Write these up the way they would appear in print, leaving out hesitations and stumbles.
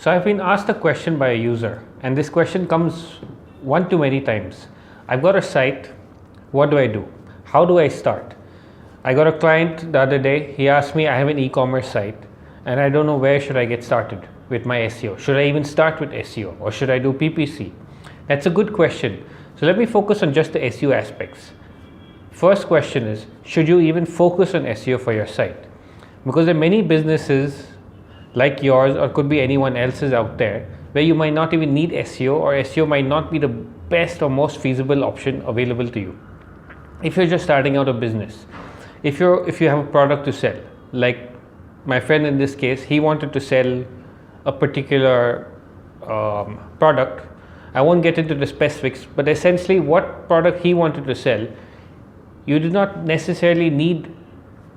So I've been asked a question by a user, and this question comes one too many times. I've got a site, what do I do? How do I start? I got a client the other day, he asked me, I have an e-commerce site and I don't know where should I get started with my SEO. Should I even start with SEO or should I do PPC? That's a good question. So let me focus on just the SEO aspects. First question is, should you even focus on SEO for your site? Because there are many businesses like yours or could be anyone else's out there where you might not even need SEO, or SEO might not be the best or most feasible option available to you. If you're just starting out a business, if you have a product to sell, like my friend in this case, he wanted to sell a particular product. I won't get into the specifics, but essentially what product he wanted to sell, you do not necessarily need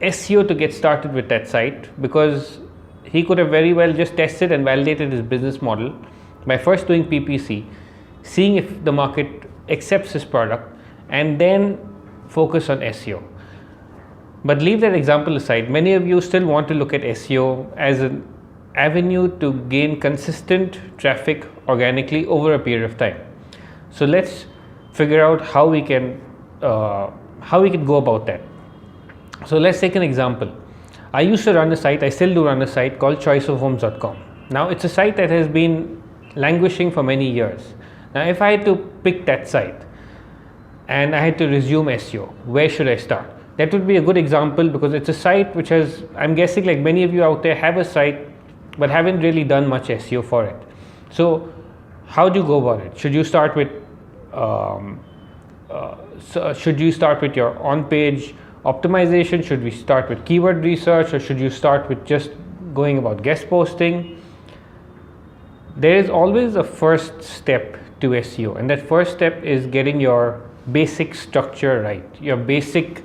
SEO to get started with that site, because he could have very well just tested and validated his business model by first doing PPC, seeing if the market accepts his product, and then focus on SEO. But leave that example aside. Many of you still want to look at SEO as an avenue to gain consistent traffic organically over a period of time. So let's figure out how we can go about that. So let's take an example. I used to run a site, I still do run a site called choiceofhomes.com. Now it's a site that has been languishing for many years. Now if I had to pick that site and I had to resume SEO, where should I start? That would be a good example, because it's a site which has, I'm guessing like many of you out there have a site but haven't really done much SEO for it. So how do you go about it? Should you start with your on-page optimization? Should we start with keyword research, or should you start with just going about guest posting? There is always a first step to SEO, and that first step is getting your basic structure right, your basic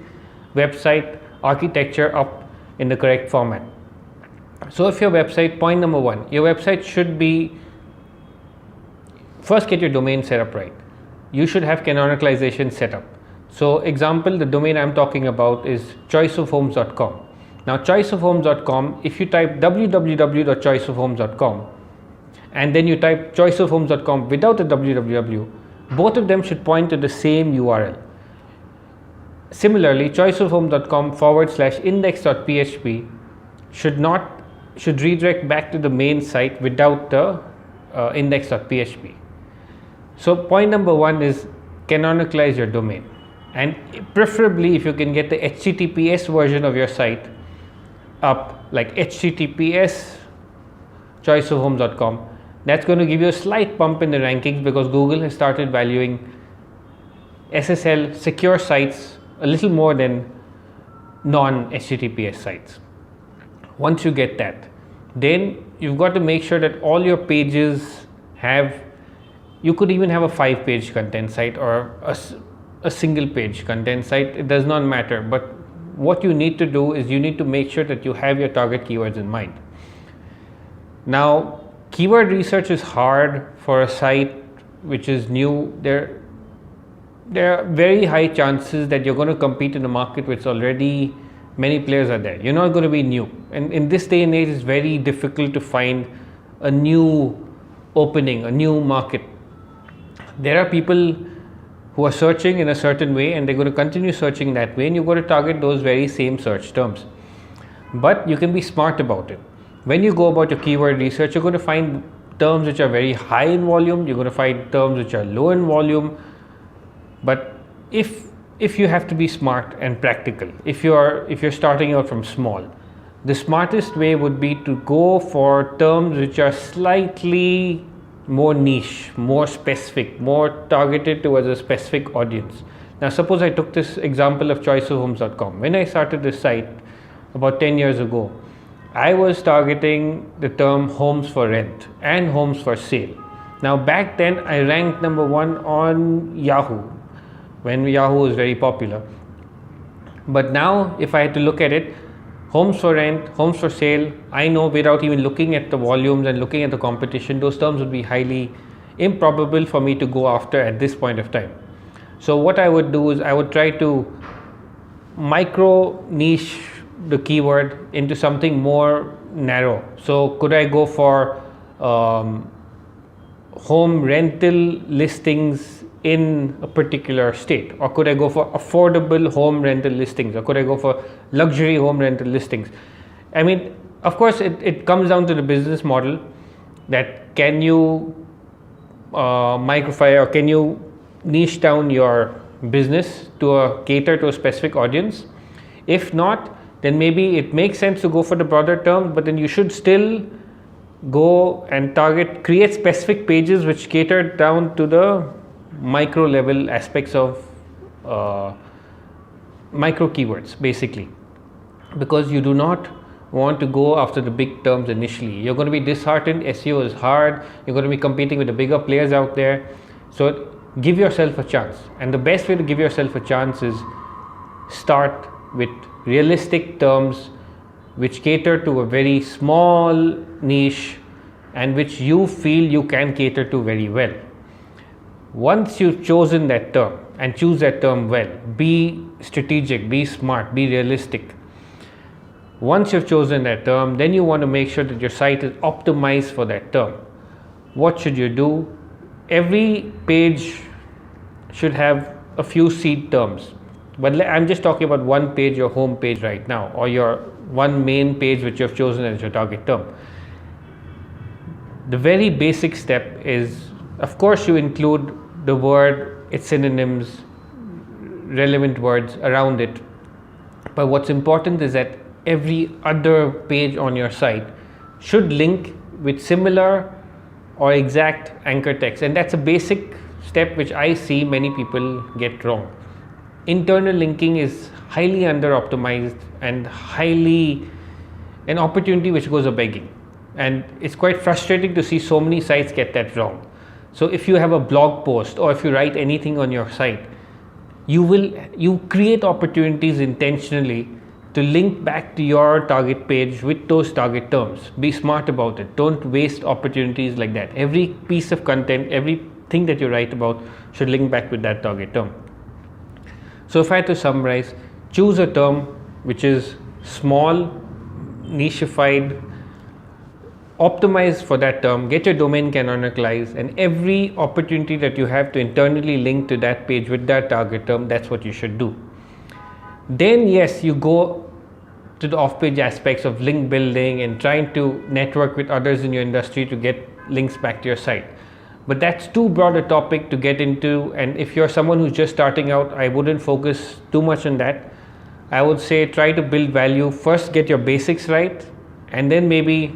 website architecture up in the correct format. So if your website, point number one, your website should be, first get your domain set up right. You should have canonicalization set up. So example, the domain I'm talking about is choiceofhomes.com. Now choiceofhomes.com, if you type www.choiceofhomes.com and then you type choiceofhomes.com without the www, both of them should point to the same URL. Similarly, choiceofhomes.com/index.php should redirect back to the main site without the index.php. So point number one is canonicalize your domain. And preferably if you can get the HTTPS version of your site up, like HTTPS choiceofhomes.com, that's going to give you a slight bump in the rankings, because Google has started valuing SSL secure sites a little more than non-HTTPS sites. Once you get that, then you've got to make sure that all your pages have, you could even have a 5-page content site or a single page content site, it does not matter. But what you need to do is you need to make sure that you have your target keywords in mind. Now, keyword research is hard for a site which is new. There are very high chances that you're going to compete in a market which already many players are there. You're not going to be new. And in this day and age, it's very difficult to find a new opening, a new market. There are people who are searching in a certain way and they're going to continue searching that way, and you've got to target those very same search terms. But you can be smart about it. When you go about your keyword research, you're going to find terms which are very high in volume, you're going to find terms which are low in volume. But if you have to be smart and practical, if you're starting out from small, the smartest way would be to go for terms which are slightly more niche, more specific, more targeted towards a specific audience. Now suppose I took this example of choiceofhomes.com. When I started this site about 10 years ago, I was targeting the term homes for rent and homes for sale. Now back then I ranked number 1 on Yahoo, when Yahoo was very popular. But now if I had to look at it, homes for rent, homes for sale, I know without even looking at the volumes and looking at the competition, those terms would be highly improbable for me to go after at this point of time. So what I would do is I would try to micro niche the keyword into something more narrow. So could I go for home rental listings in a particular state, or could I go for affordable home rental listings, or could I go for luxury home rental listings? I mean, of course, it comes down to the business model, that can you microfy, or can you niche down your business to cater to a specific audience. If not, then maybe it makes sense to go for the broader term, but then you should still go and create specific pages which cater down to the micro level aspects of micro keywords, basically, because you do not want to go after the big terms initially. You're going to be disheartened. SEO is hard. You're going to be competing with the bigger players out there. So give yourself a chance, and the best way to give yourself a chance is start with realistic terms which cater to a very small niche and which you feel you can cater to very well. Once you've chosen that term, and choose that term well, be strategic, be smart, be realistic. Once you've chosen that term, then you want to make sure that your site is optimized for that term. What should you do? Every page should have a few seed terms, but I'm just talking about one page, your home page right now, or your one main page which you have chosen as your target term. The very basic step is, of course, you include the word, its synonyms, relevant words around it, but what's important is that every other page on your site should link with similar or exact anchor text, and that's a basic step which I see many people get wrong. Internal linking is highly under optimized and highly an opportunity which goes a begging, and it's quite frustrating to see so many sites get that wrong. So if you have a blog post, or if you write anything on your site, you create opportunities intentionally to link back to your target page with those target terms. Be smart about it. Don't waste opportunities like that. Every piece of content, everything that you write about should link back with that target term. So if I had to summarize, choose a term which is small, nicheified, optimize for that term, get your domain canonicalized, and every opportunity that you have to internally link to that page with that target term, that's what you should do. Then yes, you go to the off-page aspects of link building and trying to network with others in your industry to get links back to your site. But that's too broad a topic to get into, and if you're someone who's just starting out, I wouldn't focus too much on that. I would say try to build value. First get your basics right, and then maybe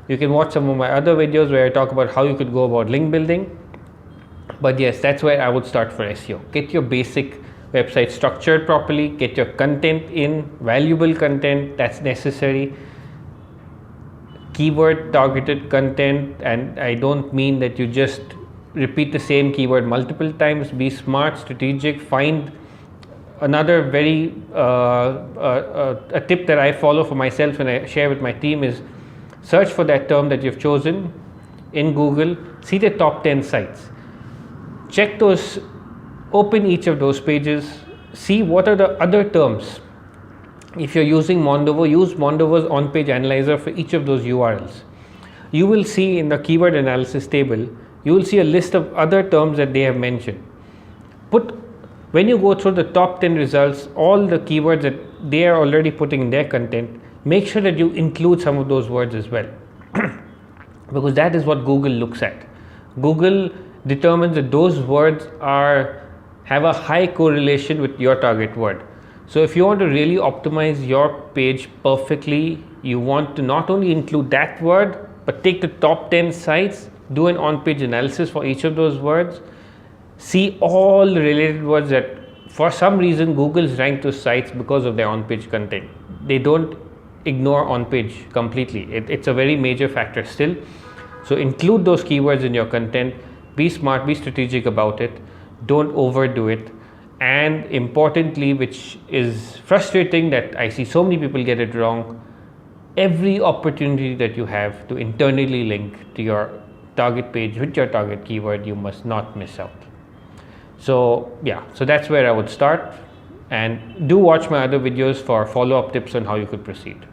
you can watch some of my other videos where I talk about how you could go about link building. But yes, that's where I would start for SEO. Get your basic website structured properly, get your content in, valuable content that's necessary, keyword targeted content, and I don't mean that you just repeat the same keyword multiple times. Be smart, strategic. Find another very a tip that I follow for myself and I share with my team is search for that term that you've chosen in Google, see the top 10 sites, check those, open each of those pages, see what are the other terms. If you're using Mondovo, use Mondovo's on-page analyzer for each of those URLs. You will see in the keyword analysis table, you will see a list of other terms that they have mentioned. When you go through the top 10 results, all the keywords that they are already putting in their content, make sure that you include some of those words as well. Because that is what Google looks at. Google determines that those words have a high correlation with your target word. So if you want to really optimize your page perfectly, you want to not only include that word, but take the top 10 sites, do an on-page analysis for each of those words, see all the related words that for some reason Google's ranked those sites because of their on-page content. They don't ignore on-page completely. It's a very major factor still. So include those keywords in your content, be smart, be strategic about it, don't overdo it. And importantly, which is frustrating that I see so many people get it wrong, every opportunity that you have to internally link to your target page with your target keyword, you must not miss out. So yeah, so that's where I would start, and do watch my other videos for follow-up tips on how you could proceed.